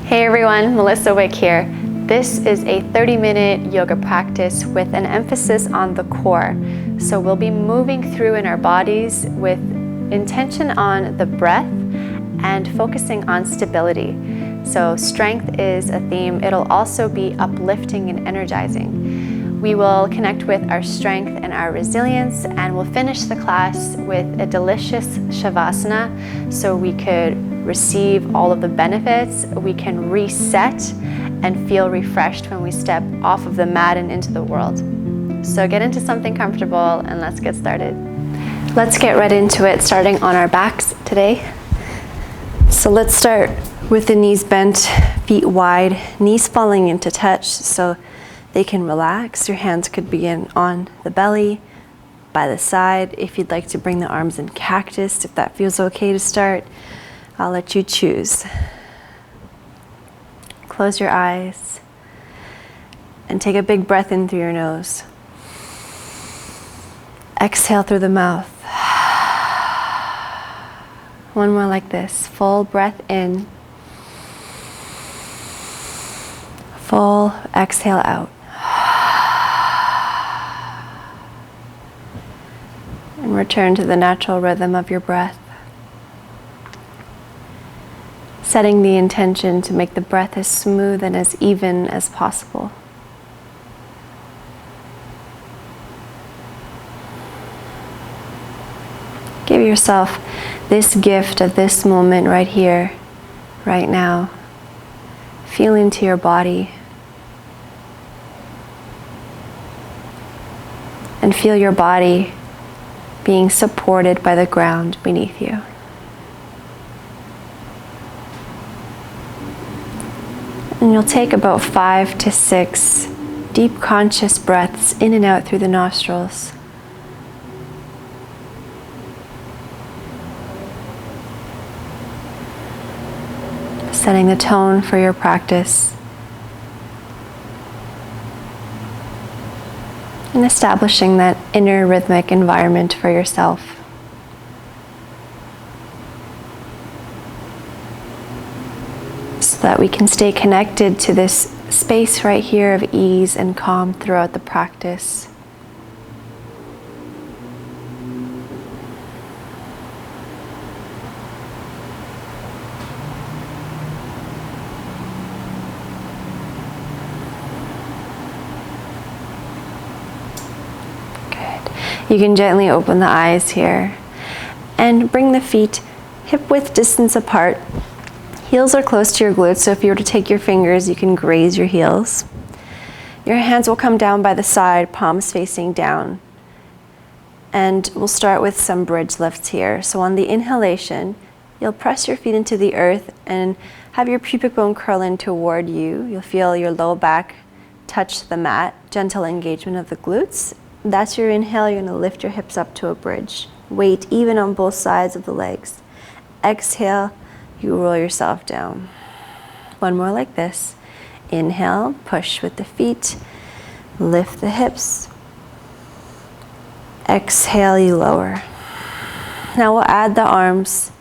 Hey everyone, Melissa Wick here. This is a 30-minute yoga practice with an emphasis on the core. So we'll be moving through in our bodies with intention on the breath and focusing on stability. So strength is a theme. It'll also be uplifting and energizing. We will connect with our strength and our resilience, and we'll finish the class with a delicious Shavasana so we could receive all of the benefits. We can reset and feel refreshed when we step off of the mat and into the world. So get into something comfortable and let's get started. Let's get right into it, starting on our backs today. So let's start with the knees bent, feet wide, knees falling into touch so they can relax. Your hands could begin on the belly, by the side. If you'd like to bring the arms in cactus, if that feels okay to start, I'll let you choose. Close your eyes and take a big breath in through your nose. Exhale through the mouth. One more like this. Full breath in. Full exhale out. And return to the natural rhythm of your breath. Setting the intention to make the breath as smooth and as even as possible. Give yourself this gift of this moment right here, right now. Feel into your body. And feel your body being supported by the ground beneath you. And you'll take about 5 to 6 deep conscious breaths in and out through the nostrils. Setting the tone for your practice. And establishing that inner rhythmic environment for yourself. So that we can stay connected to this space right here of ease and calm throughout the practice. You can gently open the eyes here and bring the feet hip width distance apart. Heels are close to your glutes, so if you were to take your fingers, you can graze your heels. Your hands will come down by the side, palms facing down. And we'll start with some bridge lifts here. So on the inhalation, you'll press your feet into the earth and have your pubic bone curl in toward you. You'll feel your low back touch the mat, gentle engagement of the glutes. That's your inhale. You're going to lift your hips up to a bridge. Weight even on both sides of the legs. Exhale, you roll yourself down. One more like this. Inhale, push with the feet. Lift the hips. Exhale, you lower. Now we'll add the arms.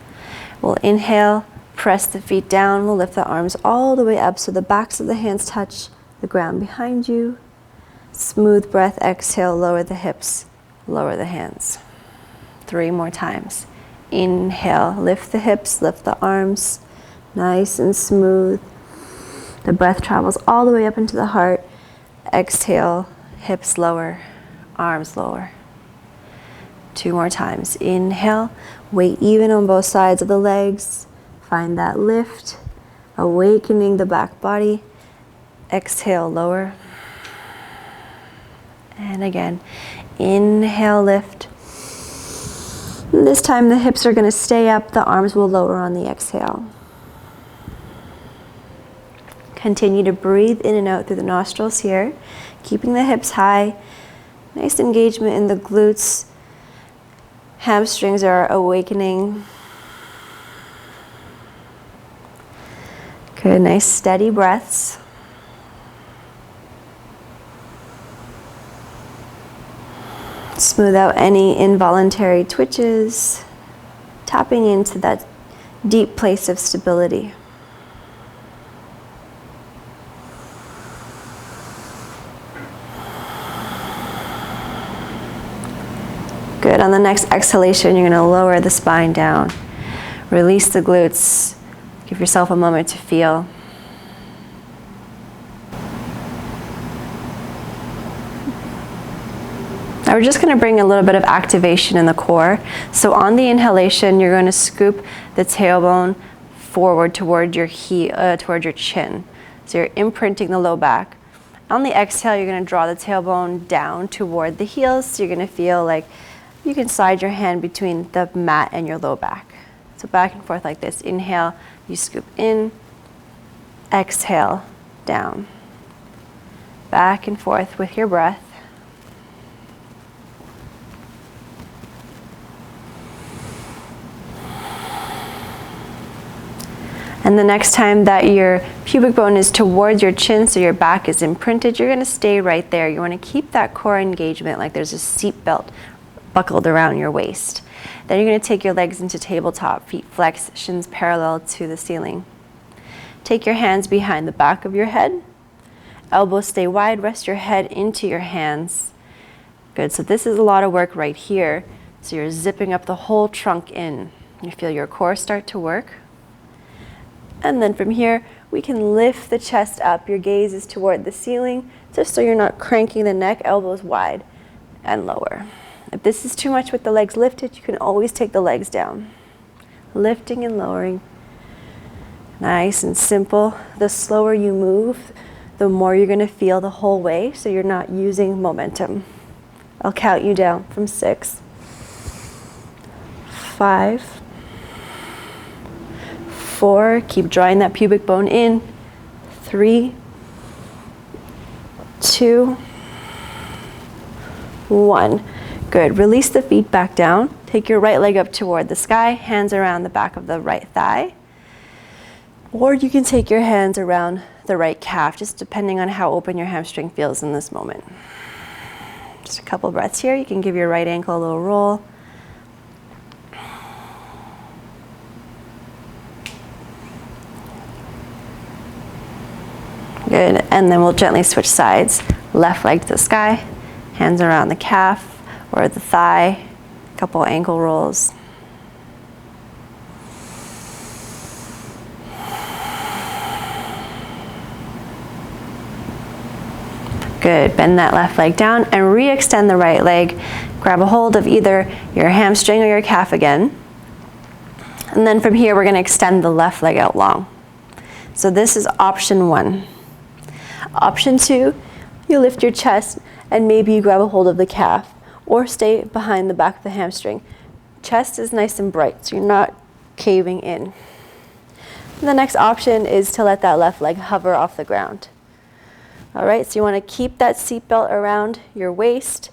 We'll inhale, press the feet down. We'll lift the arms all the way up so the backs of the hands touch the ground behind you. Smooth breath, exhale, lower the hips, lower the hands. 3 more times. Inhale, lift the hips, lift the arms, nice and smooth. The breath travels all the way up into the heart. Exhale, hips lower, arms lower. 2 more times. Inhale, weight even on both sides of the legs. Find that lift, awakening the back body. Exhale, lower. And again, inhale, lift. And this time the hips are going to stay up, the arms will lower on the exhale. Continue to breathe in and out through the nostrils here, keeping the hips high. Nice engagement in the glutes. Hamstrings are awakening. Good, nice steady breaths. Smooth out any involuntary twitches, tapping into that deep place of stability. the next exhalation, you're going to lower the spine down. Release the glutes. Give yourself a moment to feel. Now we're just going to bring a little bit of activation in the core. So on the inhalation, you're going to scoop the tailbone forward toward your chin. So you're imprinting the low back. On the exhale, you're going to draw the tailbone down toward the heels. So you're going to feel like you can slide your hand between the mat and your low back. So back and forth like this. Inhale, you scoop in. Exhale, down. Back and forth with your breath. And the next time that your pubic bone is towards your chin, so your back is imprinted, you're going to stay right there. You want to keep that core engagement like there's a seat belt buckled around your waist. Then you're going to take your legs into tabletop, feet flexed, shins parallel to the ceiling. Take your hands behind the back of your head. Elbows stay wide, rest your head into your hands. Good, so this is a lot of work right here. So you're zipping up the whole trunk in. You feel your core start to work. And then from here, we can lift the chest up. Your gaze is toward the ceiling, just so you're not cranking the neck, elbows wide and lower. If this is too much with the legs lifted, you can always take the legs down. Lifting and lowering. Nice and simple. The slower you move, the more you're going to feel the whole way, so you're not using momentum. I'll count you down from 6, 5, 4, keep drawing that pubic bone in. 3, 2, 1. Good. Release the feet back down. Take your right leg up toward the sky, hands around the back of the right thigh. Or you can take your hands around the right calf, just depending on how open your hamstring feels in this moment. Just a couple breaths here. You can give your right ankle a little roll. Good, and then we'll gently switch sides. Left leg to the sky, hands around the calf or the thigh, a couple ankle rolls. Good, bend that left leg down and re-extend the right leg. Grab a hold of either your hamstring or your calf again. And then from here, we're going to extend the left leg out long. So this is option 1. Option 2, you lift your chest and maybe you grab a hold of the calf or stay behind the back of the hamstring. Chest is nice and bright, so you're not caving in. And the next option is to let that left leg hover off the ground. All right, so you want to keep that seatbelt around your waist.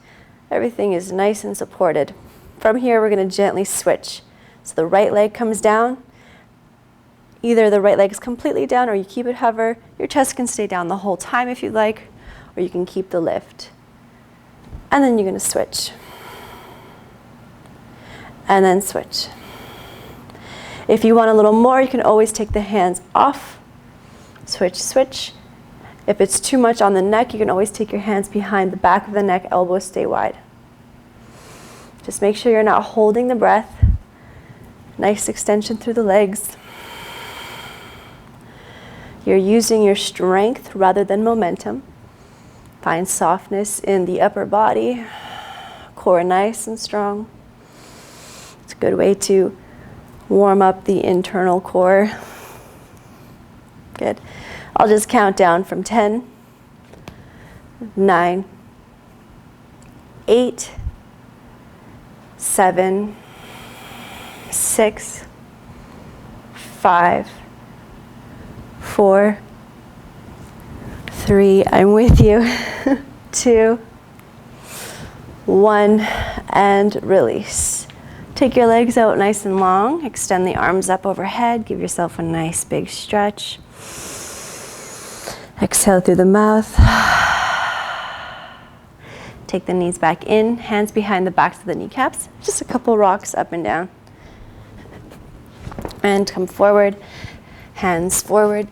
Everything is nice and supported. From here, we're going to gently switch. So the right leg comes down. Either the right leg is completely down or you keep it hover. Your chest can stay down the whole time if you'd like, or you can keep the lift. And then you're going to switch. And then switch. If you want a little more, you can always take the hands off. Switch, switch. If it's too much on the neck, you can always take your hands behind the back of the neck, elbows stay wide. Just make sure you're not holding the breath. Nice extension through the legs. You're using your strength rather than momentum. Find softness in the upper body. Core nice and strong. It's a good way to warm up the internal core. Good. I'll just count down from 10, 9, 8, 7, 6, 5, 4, 3, I'm with you, 2, 1, and release. Take your legs out nice and long, extend the arms up overhead, give yourself a nice big stretch. Exhale through the mouth. Take the knees back in, hands behind the backs of the kneecaps, just a couple rocks up and down. And come forward, hands forward,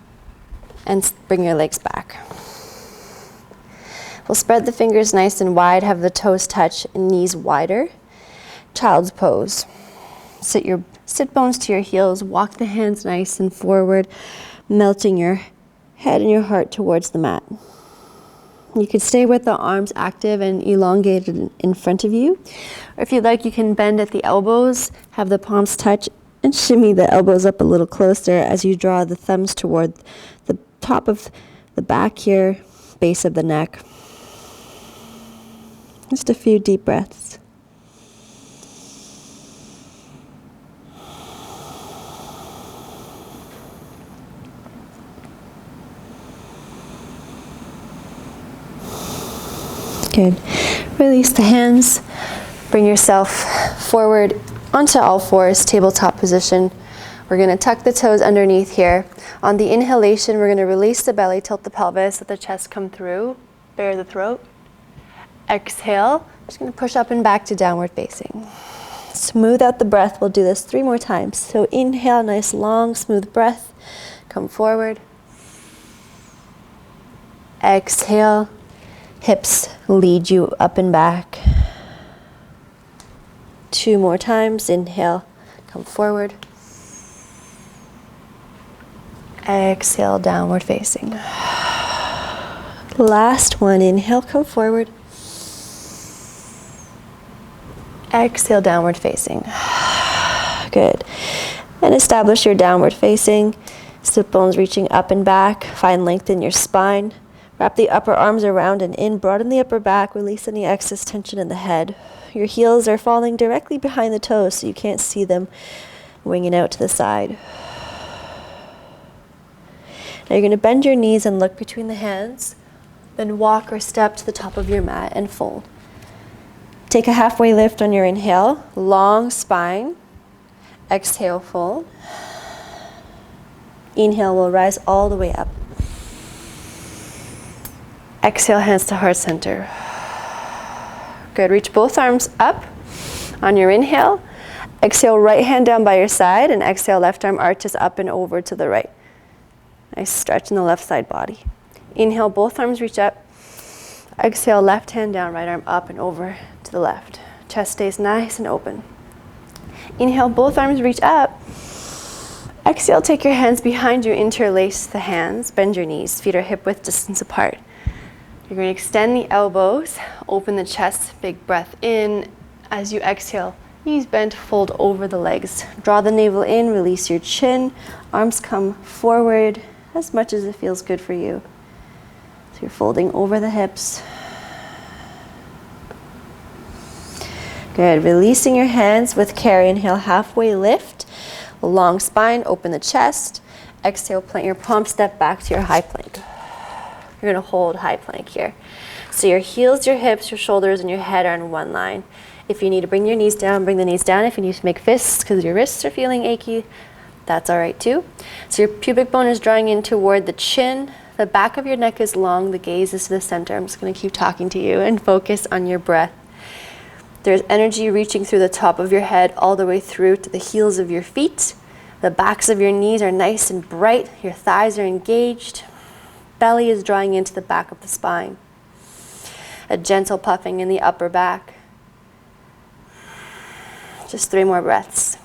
and bring your legs back. We'll spread the fingers nice and wide, have the toes touch, and knees wider. child's pose. Sit your sit bones to your heels, walk the hands nice and forward, melting your head and your heart towards the mat. You could stay with the arms active and elongated in front of you. Or if you'd like, you can bend at the elbows, have the palms touch, and shimmy the elbows up a little closer as you draw the thumbs toward the top of the back here, base of the neck. Just a few deep breaths. Good. Release the hands. Bring yourself forward onto all fours, tabletop position. We're going to tuck the toes underneath here. On the inhalation, we're going to release the belly, tilt the pelvis, let the chest come through, bare the throat. Exhale. Just going to push up and back to downward facing. Smooth out the breath. We'll do this 3 more times. So inhale, nice long, smooth breath. Come forward. Exhale. Hips lead you up and back. 2 more times. Inhale, come forward. Exhale, downward facing. Last one. Inhale, come forward. Exhale, downward facing. Good. And establish your downward facing. Sit bones reaching up and back. Find length in your spine. Wrap the upper arms around and in. Broaden the upper back. Release any excess tension in the head. Your heels are falling directly behind the toes so you can't see them winging out to the side. Now you're going to bend your knees and look between the hands. Then walk or step to the top of your mat and fold. Take a halfway lift on your inhale. Long spine. Exhale, fold. Inhale, we'll rise all the way up. Exhale, hands to heart center. Good. Reach both arms up on your inhale. Exhale, right hand down by your side, and exhale, left arm arches up and over to the right. Nice stretch in the left side body. Inhale, both arms reach up. Exhale, left hand down, right arm up and over to the left. Chest stays nice and open. Inhale, both arms reach up. Exhale, take your hands behind you, interlace the hands, bend your knees, feet are hip width distance apart. You're going to extend the elbows, open the chest, big breath in. As you exhale, knees bent, fold over the legs. Draw the navel in, release your chin. Arms come forward as much as it feels good for you. So you're folding over the hips. Good. Releasing your hands with care. Inhale, halfway lift. Long spine, open the chest. Exhale, plant your palm, step back to your high plank. You're going to hold high plank here. So your heels, your hips, your shoulders, and your head are in one line. If you need to bring your knees down, bring the knees down. If you need to make fists because your wrists are feeling achy, that's all right too. So your pubic bone is drawing in toward the chin. The back of your neck is long. The gaze is to the center. I'm just going to keep talking to you and focus on your breath. There's energy reaching through the top of your head all the way through to the heels of your feet. The backs of your knees are nice and bright. Your thighs are engaged. Belly is drawing into the back of the spine. A gentle puffing in the upper back. Just 3 more breaths.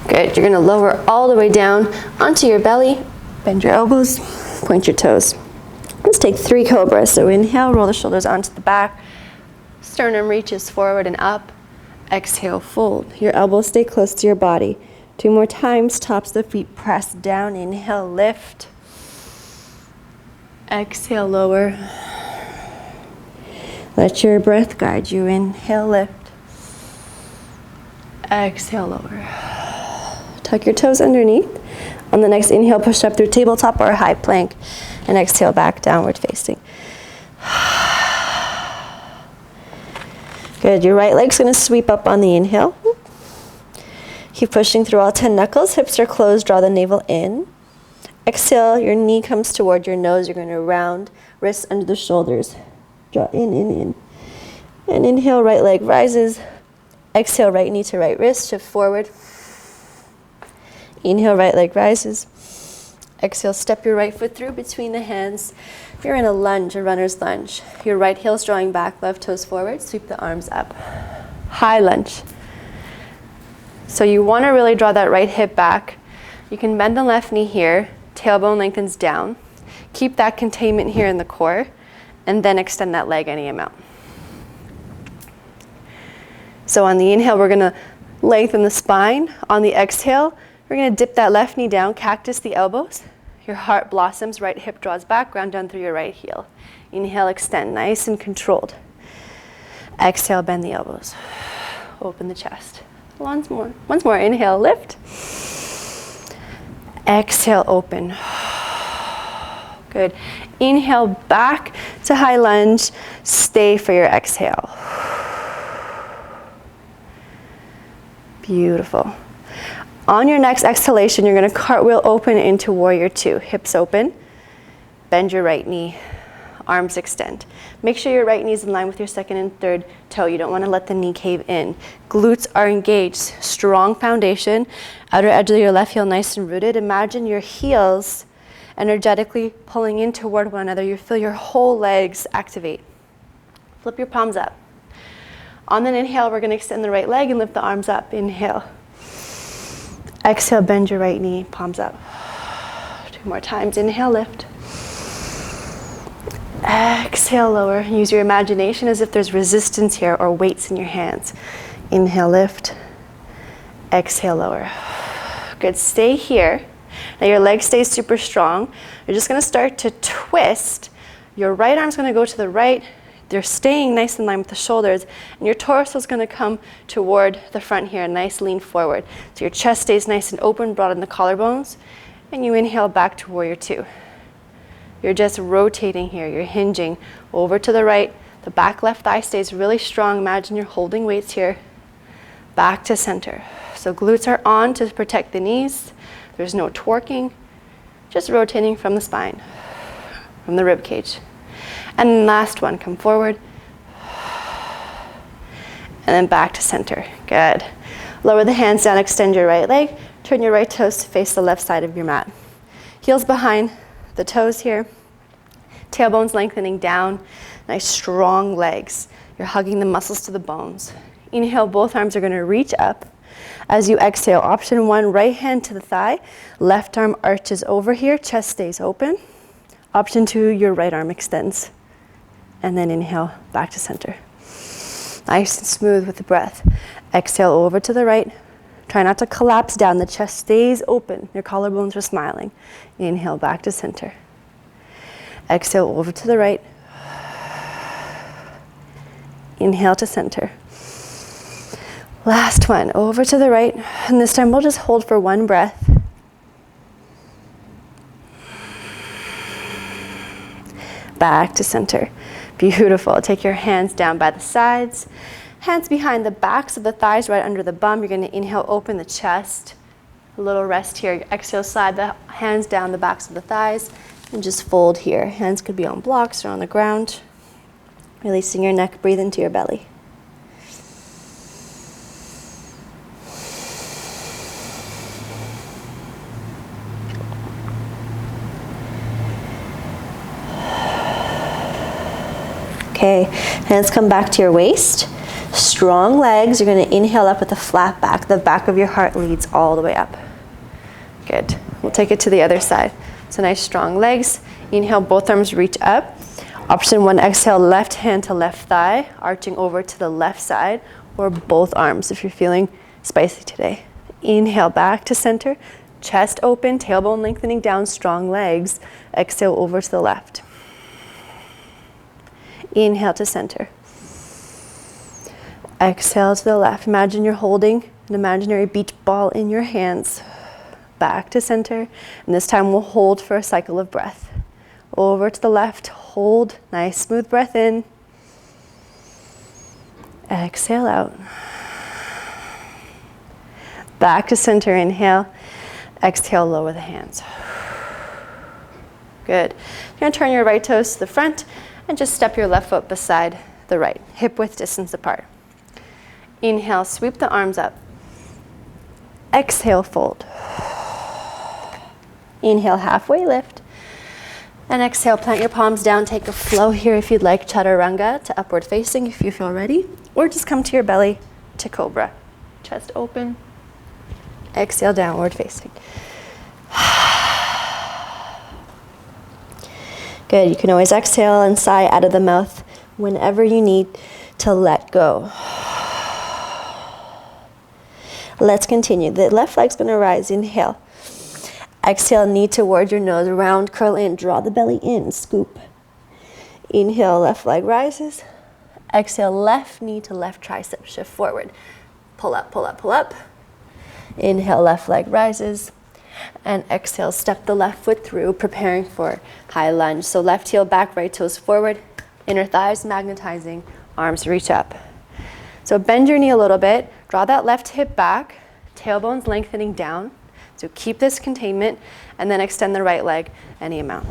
Good. You're going to lower all the way down onto your belly. Bend your elbows, point your toes. Let's take 3 cobras. So inhale, roll the shoulders onto the back. Sternum reaches forward and up. Exhale, fold. Your elbows stay close to your body. 2 more times, tops of the feet press down. Inhale, lift. Exhale, lower. Let your breath guide you. Inhale, lift. Exhale, lower. Tuck your toes underneath. On the next inhale, push up through tabletop or high plank. And exhale, back downward facing. Good. Your right leg's going to sweep up on the inhale. Keep pushing through all 10 knuckles. Hips are closed. Draw the navel in. Exhale. Your knee comes toward your nose. You're going to round. Wrists under the shoulders. Draw in. And inhale, right leg rises. Exhale, right knee to right wrist. Shift forward. Inhale, right leg rises. Exhale, step your right foot through between the hands. You're in a lunge, a runner's lunge. Your right heel's drawing back, left toes forward, sweep the arms up. High lunge. So you want to really draw that right hip back. You can bend the left knee here, tailbone lengthens down. Keep that containment here in the core, and then extend that leg any amount. So on the inhale, we're gonna lengthen the spine. On the exhale, we're gonna dip that left knee down, cactus the elbows. Your heart blossoms, right hip draws back, ground down through your right heel. Inhale, extend, nice and controlled. Exhale, bend the elbows. Open the chest. Once more, inhale, lift. Exhale, open. Good. Inhale, back to high lunge. Stay for your exhale. Beautiful. On your next exhalation, you're going to cartwheel open into warrior two. Hips open. Bend your right knee. Arms extend. Make sure your right knee is in line with your second and third toe. You don't want to let the knee cave in. Glutes are engaged. Strong foundation. Outer edge of your left heel nice and rooted. Imagine your heels energetically pulling in toward one another. You feel your whole legs activate. Flip your palms up. On an inhale, we're going to extend the right leg and lift the arms up. Inhale. Exhale, bend your right knee, palms up. 2 more times. Inhale, lift. Exhale, lower. Use your imagination as if there's resistance here or weights in your hands. Inhale, lift. Exhale, lower. Good. Stay here. Now your leg stays super strong. You're just going to start to twist. Your right arm's going to go to the right. They're staying nice in line with the shoulders, and your torso is going to come toward the front here, a nice lean forward. So your chest stays nice and open, broaden the collarbones, and you inhale back to warrior two. You're just rotating here. You're hinging over to the right. The back left thigh stays really strong. Imagine you're holding weights here. Back to center. So glutes are on to protect the knees. There's no twerking. Just rotating from the spine, from the rib cage. And last one, come forward. And then back to center. Good. Lower the hands down, extend your right leg. Turn your right toes to face the left side of your mat. Heels behind the toes here. Tailbones lengthening down. Nice strong legs. You're hugging the muscles to the bones. Inhale, both arms are going to reach up. As you exhale, option one, right hand to the thigh. Left arm arches over here, chest stays open. Option two, your right arm extends. And then inhale, back to center. Nice and smooth with the breath. Exhale over to the right. Try not to collapse down. The chest stays open. Your collarbones are smiling. Inhale, back to center. Exhale over to the right. Inhale to center. Last one, over to the right. And this time we'll just hold for one breath. Back to center. Beautiful. Take your hands down by the sides. Hands behind the backs of the thighs, right under the bum. You're going to inhale, open the chest. A little rest here. Exhale, slide the hands down the backs of the thighs. And just fold here. Hands could be on blocks or on the ground. Releasing your neck, breathe into your belly. Okay, hands come back to your waist. Strong legs. You're going to inhale up with a flat back. The back of your heart leads all the way up. Good. We'll take it to the other side. So nice strong legs. Inhale, both arms reach up. Option one, exhale, left hand to left thigh, arching over to the left side, or both arms if you're feeling spicy today. Inhale, back to center. Chest open, tailbone lengthening down, strong legs. Exhale over to the left. Inhale to center. Exhale to the left. Imagine you're holding an imaginary beach ball in your hands. Back to center. And this time we'll hold for a cycle of breath. Over to the left. Hold. Nice smooth breath in. Exhale out. Back to center. Inhale. Exhale, lower the hands. Good. You're going to turn your right toes to the front and just step your left foot beside the right, hip width distance apart. Inhale, sweep the arms up. Exhale, fold. Inhale, halfway lift. And exhale, plant your palms down. Take a flow here if you'd like, chaturanga to upward facing if you feel ready. Or just come to your belly to cobra. Chest open. Exhale, downward facing. Good, you can always exhale and sigh out of the mouth whenever you need to let go. Let's continue. The left leg's gonna rise, inhale. Exhale, knee towards your nose, round, curl in, draw the belly in, scoop. Inhale, left leg rises. Exhale, left knee to left tricep, shift forward. Pull up, pull up, pull up. Inhale, left leg rises. And exhale, step the left foot through, preparing for high lunge. So left heel back, right toes forward, inner thighs magnetizing, arms reach up. So bend your knee a little bit, draw that left hip back, tailbones lengthening down. So keep this containment, and then extend the right leg any amount.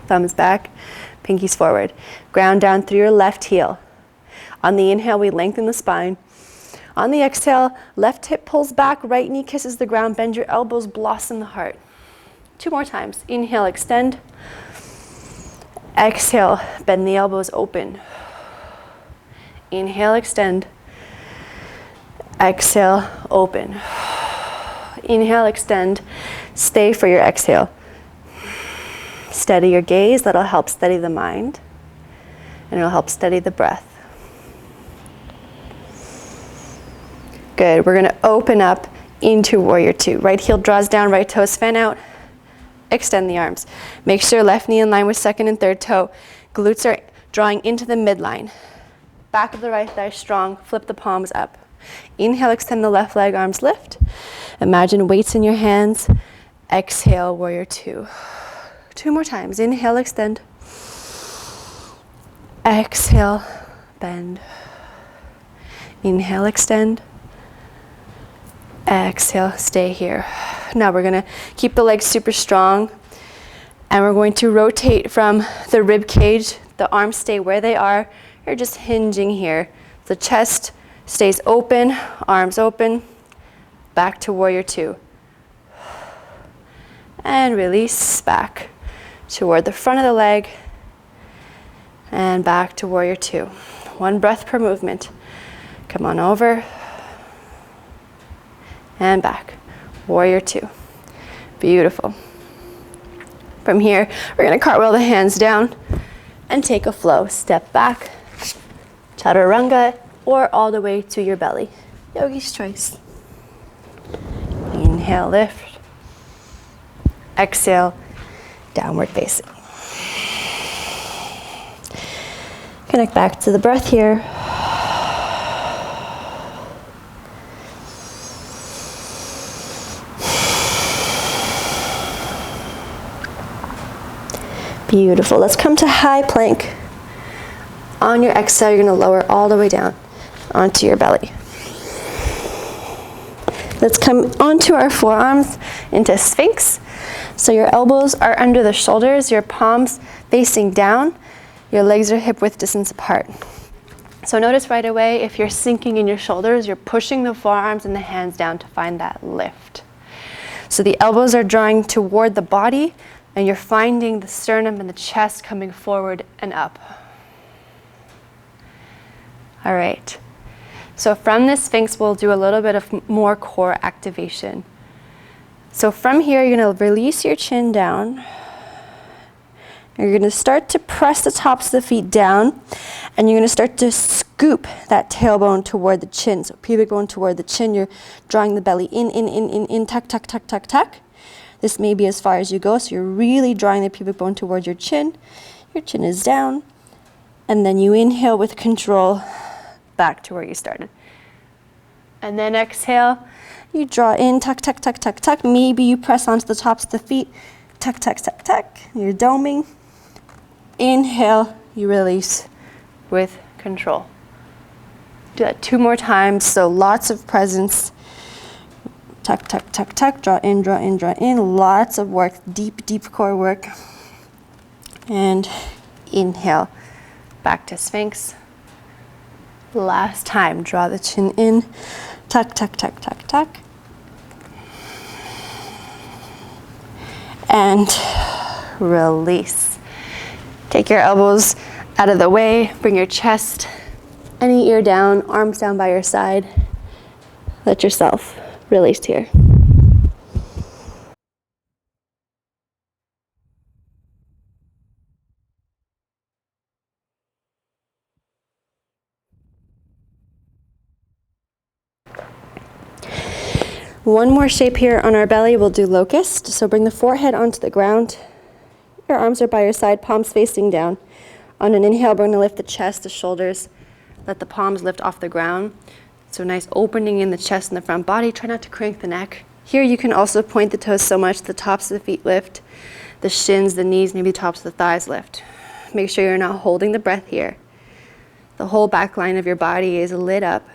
Thumbs back, pinkies forward. Ground down through your left heel. On the inhale, we lengthen the spine. On the exhale, left hip pulls back, right knee kisses the ground, bend your elbows, blossom the heart. 2 more times. Inhale, extend. Exhale, bend the elbows open. Inhale, extend. Exhale, open. Inhale, extend. Stay for your exhale. Steady your gaze. That'll help steady the mind. And it'll help steady the breath. Good. We're going to open up into warrior 2. Right heel draws down, right toes fan out. Extend the arms. Make sure left knee in line with second and third toe. Glutes are drawing into the midline. Back of the right thigh strong. Flip the palms up. Inhale, extend the left leg, arms lift. Imagine weights in your hands. Exhale, warrior 2. 2 more times. Inhale, extend. Exhale, bend. Inhale, extend. Exhale, stay here. Now we're gonna keep the legs super strong, and we're going to rotate from the rib cage. The arms stay where they are. You're just hinging here. The chest stays open, arms open, back to warrior 2. And release back toward the front of the leg, and back to warrior 2. 1 breath per movement. Come on over, and back. Warrior 2. Beautiful. From here, we're going to cartwheel the hands down and take a flow. Step back, chaturanga, or all the way to your belly. Yogi's choice. Inhale, lift. Exhale, downward facing. Connect back to the breath here. Beautiful. Let's come to high plank. On your exhale, you're going to lower all the way down onto your belly. Let's come onto our forearms into Sphinx. So your elbows are under the shoulders, your palms facing down, your legs are hip width distance apart. So notice right away, if you're sinking in your shoulders, you're pushing the forearms and the hands down to find that lift. So the elbows are drawing toward the body, and you're finding the sternum and the chest coming forward and up. All right. So from this Sphinx, we'll do a little bit of more core activation. So from here, you're going to release your chin down. You're going to start to press the tops of the feet down, and you're going to start to scoop that tailbone toward the chin. So pubic bone toward the chin. You're drawing the belly in, tuck, tuck, tuck, tuck, tuck. This may be as far as you go, so you're really drawing the pubic bone towards your chin. Your chin is down, and then you inhale with control back to where you started. And then exhale, you draw in, tuck, tuck, tuck, tuck, tuck. Maybe you press onto the tops of the feet, tuck, tuck, tuck, tuck. You're doming. Inhale, you release with control. Do that 2 more times, so lots of presence. Tuck, tuck, tuck, tuck, draw in, draw in, draw in. Lots of work, deep, deep core work. And inhale, back to Sphinx. Last time, draw the chin in. Tuck, tuck, tuck, tuck, tuck. and release. Take your elbows out of the way, bring your chest, any ear down, arms down by your side. Let yourself release here. One more shape here on our belly, we'll do locust. So bring the forehead onto the ground. Your arms are by your side, palms facing down. On an inhale, we're going to lift the chest, the shoulders. Let the palms lift off the ground. So nice opening in the chest and the front body. Try not to crank the neck. Here you can also point the toes so much the tops of the feet lift, the shins, the knees, maybe the tops of the thighs lift. Make sure you're not holding the breath here. The whole back line of your body is lit up.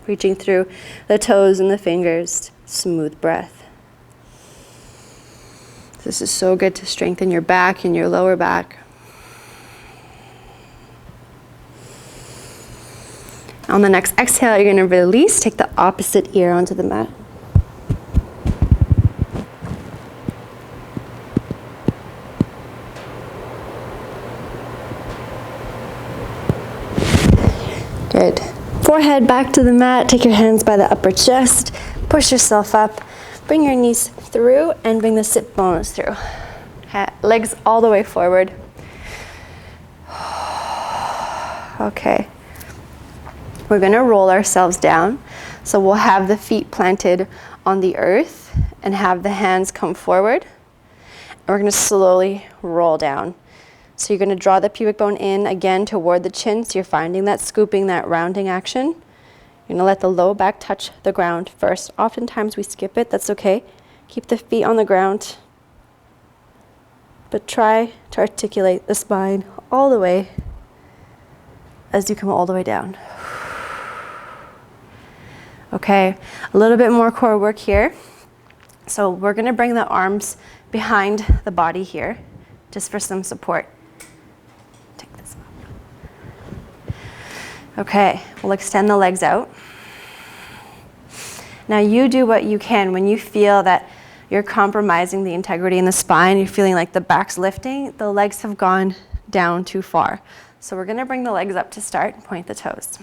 Reaching through the toes and the fingers, smooth breath. This is so good to strengthen your back and your lower back. On the next exhale, you're going to release, take the opposite ear onto the mat. Good. Forehead back to the mat, take your hands by the upper chest, push yourself up, bring your knees through and bring the sit bones through. Legs all the way forward. Okay. We're going to roll ourselves down. So we'll have the feet planted on the earth and have the hands come forward. And we're going to slowly roll down. So you're going to draw the pubic bone in again toward the chin. So you're finding that scooping, that rounding action. You're going to let the low back touch the ground first. Oftentimes we skip it. That's okay. Keep the feet on the ground. But try to articulate the spine all the way as you come all the way down. Okay, a little bit more core work here. So we're going to bring the arms behind the body here, just for some support. Take this up. Okay, we'll extend the legs out. Now you do what you can when you feel that you're compromising the integrity in the spine, you're feeling like the back's lifting, the legs have gone down too far. So we're going to bring the legs up to start, point the toes.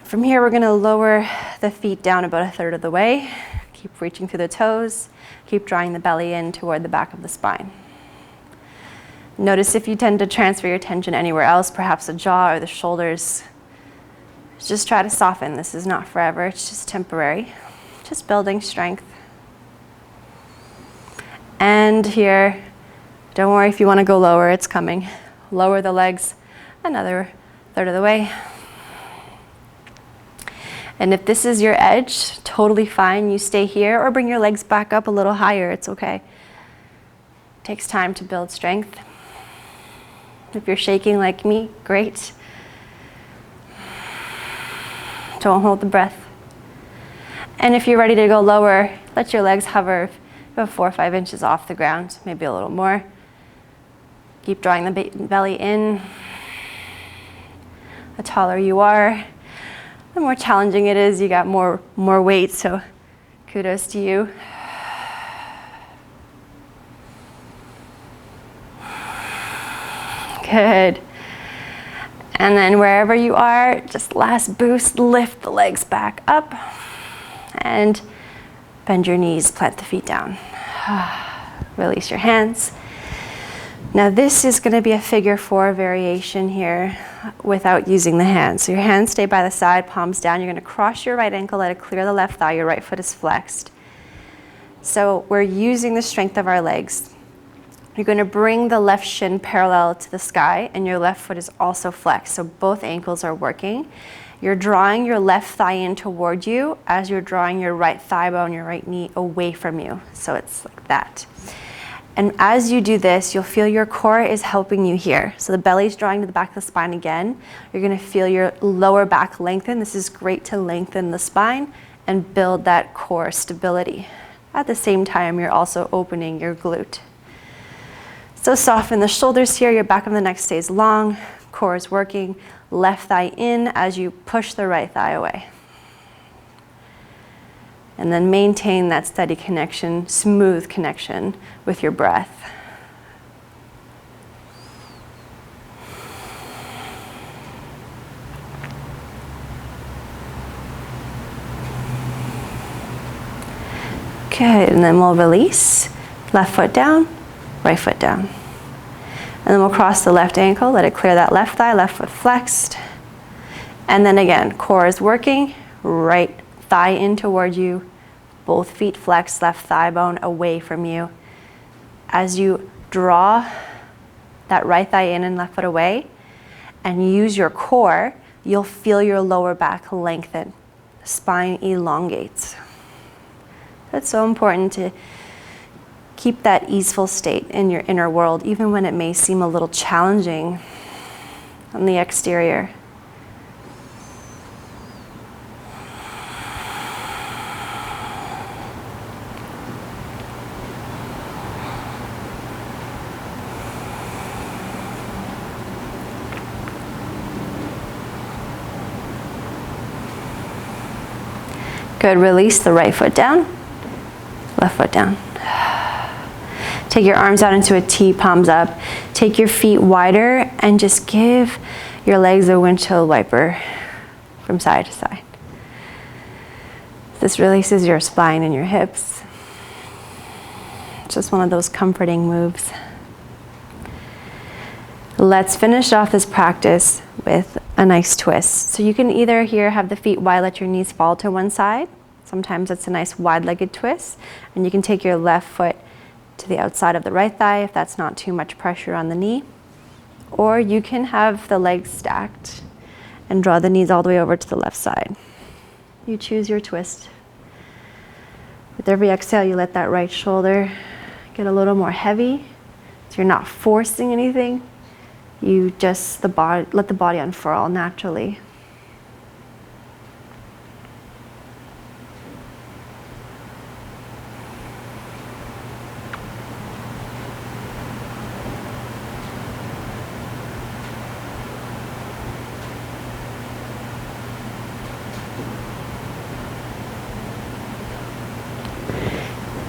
From here, we're going to lower the feet down about a third of the way. Keep reaching through the toes. Keep drawing the belly in toward the back of the spine. Notice if you tend to transfer your attention anywhere else, perhaps the jaw or the shoulders. Just try to soften. This is not forever. It's just temporary. Just building strength. And here, don't worry if you want to go lower, it's coming. Lower the legs another third of the way. And if this is your edge, totally fine. You stay here or bring your legs back up a little higher. It's okay. It takes time to build strength. If you're shaking like me, great. Don't hold the breath. And if you're ready to go lower, let your legs hover about 4 or 5 inches off the ground, maybe a little more. Keep drawing the belly in. The taller you are, the more challenging it is. You got more weight, so kudos to you. Good. And then wherever you are, just last boost, lift the legs back up and bend your knees, plant the feet down. Release your hands. Now this is going to be a figure 4 variation here without using the hands. So your hands stay by the side, palms down. You're going to cross your right ankle, let it clear the left thigh. Your right foot is flexed. So we're using the strength of our legs. You're going to bring the left shin parallel to the sky and your left foot is also flexed. So both ankles are working. You're drawing your left thigh in toward you as you're drawing your right thigh bone, your right knee away from you. So it's like that. And as you do this, you'll feel your core is helping you here. So the belly's drawing to the back of the spine again. You're going to feel your lower back lengthen. This is great to lengthen the spine and build that core stability. At the same time, you're also opening your glute. So soften the shoulders here. Your back of the neck stays long. Core is working. Left thigh in as you push the right thigh away. And then maintain that steady connection, smooth connection with your breath. Good, and then we'll release. Left foot down, right foot down. And then we'll cross the left ankle, let it clear that left thigh, left foot flexed. And then again, core is working, right thigh in toward you, both feet flexed, left thigh bone away from you. As you draw that right thigh in and left foot away, and use your core, you'll feel your lower back lengthen. The spine elongates. That's so important to keep that easeful state in your inner world, even when it may seem a little challenging on the exterior. Good, release the right foot down, left foot down. Take your arms out into a T, palms up. Take your feet wider and just give your legs a windshield wiper from side to side. This releases your spine and your hips. It's just one of those comforting moves. Let's finish off this practice with a nice twist. So you can either here have the feet wide, let your knees fall to one side. Sometimes it's a nice wide-legged twist. And you can take your left foot to the outside of the right thigh if that's not too much pressure on the knee. Or you can have the legs stacked and draw the knees all the way over to the left side. You choose your twist. With every exhale, you let that right shoulder get a little more heavy. So you're not forcing anything. You just let the body unfurl naturally.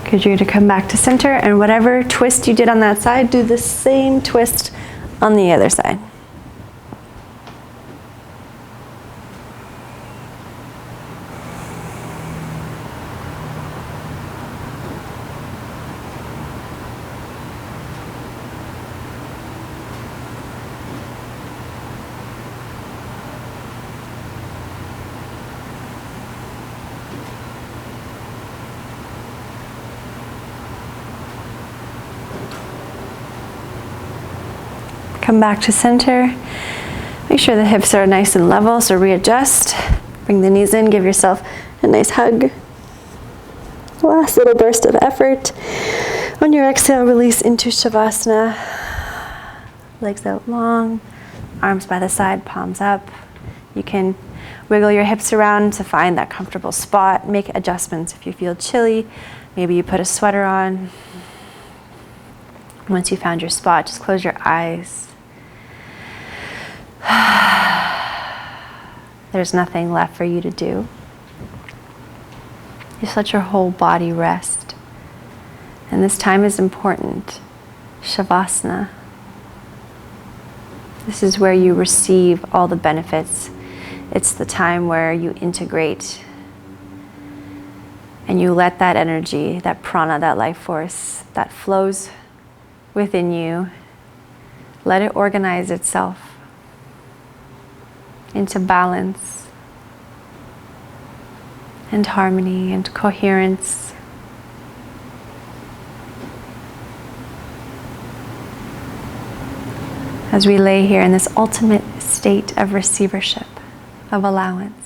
Good, you're going to come back to center, and whatever twist you did on that side, do the same twist on the other side. Come back to center. Make sure the hips are nice and level, so readjust. Bring the knees in, give yourself a nice hug. Last little burst of effort. On your exhale, release into Shavasana. Legs out long, arms by the side, palms up. You can wiggle your hips around to find that comfortable spot. Make adjustments if you feel chilly. Maybe you put a sweater on. Once you found your spot, just close your eyes. There's nothing left for you to do. Just let your whole body rest. And this time is important. Shavasana. This is where you receive all the benefits. It's the time where you integrate and you let that energy, that prana, that life force that flows within you, let it organize itself into balance and harmony and coherence. As we lay here in this ultimate state of receivership, of allowance.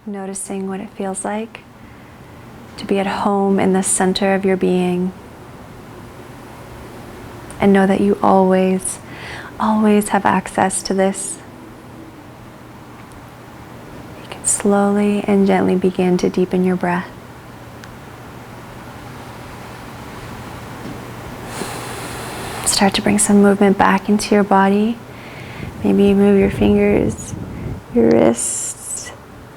Noticing what it feels like to be at home in the center of your being. And know that you always, always have access to this. You can slowly and gently begin to deepen your breath. Start to bring some movement back into your body. Maybe move your fingers, your wrists,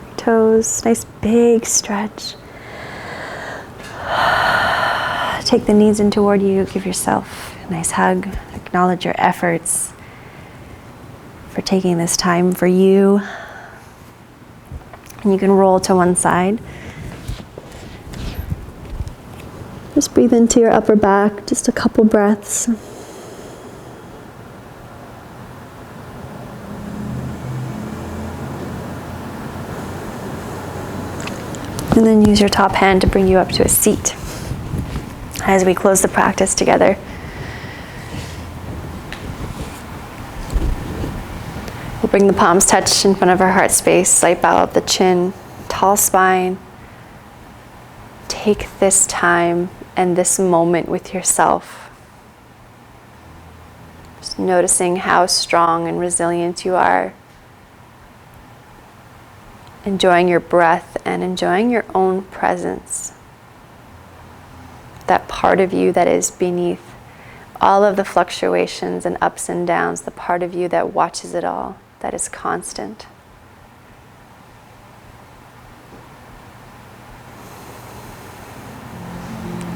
your toes. Nice big stretch. Take the knees in toward you. Give yourself a nice hug. Acknowledge your efforts for taking this time for you. And you can roll to one side. Just breathe into your upper back, just a couple breaths. And then use your top hand to bring you up to a seat as we close the practice together. We'll bring the palms touch in front of our heart space, slight bow up the chin, tall spine. Take this time and this moment with yourself. Just noticing how strong and resilient you are. Enjoying your breath and enjoying your own presence. That part of you that is beneath all of the fluctuations and ups and downs, the part of you that watches it all, that is constant.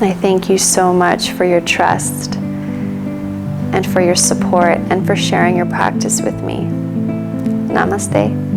I thank you so much for your trust and for your support and for sharing your practice with me. Namaste.